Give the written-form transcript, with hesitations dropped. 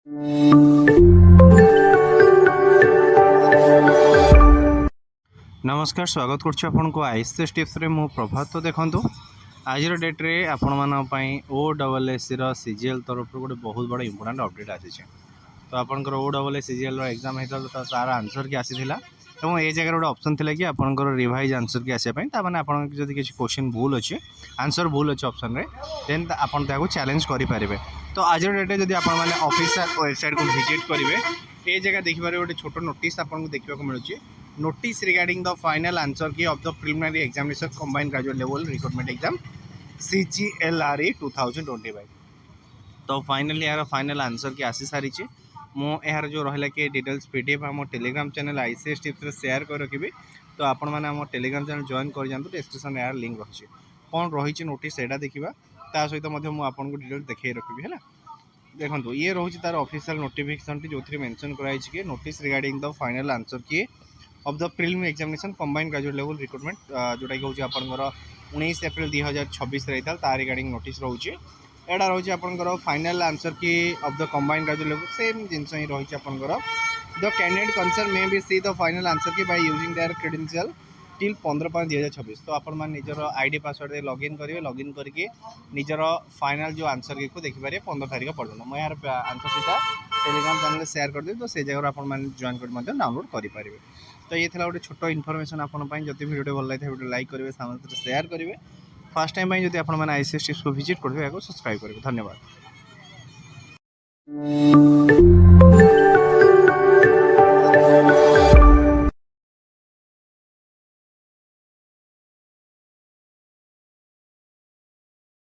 नमस्कार, स्वागत करुच्ची आपन को आईसीएस टिप्स रे मु प्रभात। तो देखंतु आज डेट रे आपण मान पई OSSC रो सीजीएल तरफ गोटे बहुत बड़ा इंपोर्टेंट अपडेट आसी। तो आपनकर OSSC सीजीएल रो एग्जाम हेता तो तार आंसर की आसीथिला एवं ए जगह गोटे ऑप्शन थिला कि आपनकर रिवाइज आंसर की आसे पई ता माने आपन जदि किछि क्वेश्चन भूल अछि आंसर भूल अछि ऑप्शन रे देन आपन ताको चैलेंज करि परिबे। तो आज डेट रे जदि आपन माने ऑफिशियल वेबसाइट को विजिट करिवे ए जगह देखिबारे गोटे छोटो नोटिस आपन को देखिबा को मिलुछि। Notice regarding the final answer key of the preliminary examination combined graduate level recruitment exam CGLRE 2025। तो फाइनली यार फाइनल आंसर की आसी सारी मु यार जो रहा कि डिटेल्स पीडीएफ आम Telegram channel ICS tips share कर रखी। तो आपण मैंने आम टेलीग्राम चैनल जॉइन कर जातु। डिस्क्रिप्शन यार लिंक रही कौन रही नोटिस एटा देखा ता सहित आपको डिटेल्स देखिए रखी है। देखो ये रोचे तार ऑफिशियल नोटिफिकेशन जो मेंशन कराई कि notice regarding the final answer key of the preliminary examination combined graduate level recruitment जोटा कि हूँ आपंकर 19 एप्रिल 2026 रही था तार रिगार्डिंग नोटिस रोचे। एटा रोचे आपंकर final answer key of the combined graduate level same जिनस ही रही आपंकर the candidate concern may be see the final answer key by using their credential till 15/5/2026। तो आपण मैंने निजर आईडी पासवर्ड दे लॉगिन करेंगे। लॉगिन करके निजर फाइनल जो आंसर की को देखिपारे 15 तारीख पर्यटन मैं यार आंसर सीटा टेलीग्राम चैनल शेयर कर दी। तो से जगह आप जॉइन कर डाउनलोड करेंगे। तो ये गोटे छोट इनफॉरमेशन आपंपाई जब वीडियो भल लगे वीडियो लाइक करेंगे सामने शेयर करेंगे। फर्स्ट टाइम जब आप आईसीएस टिप्स को विजिट करेंगे सब्सक्राइब करेंगे। धन्यवाद।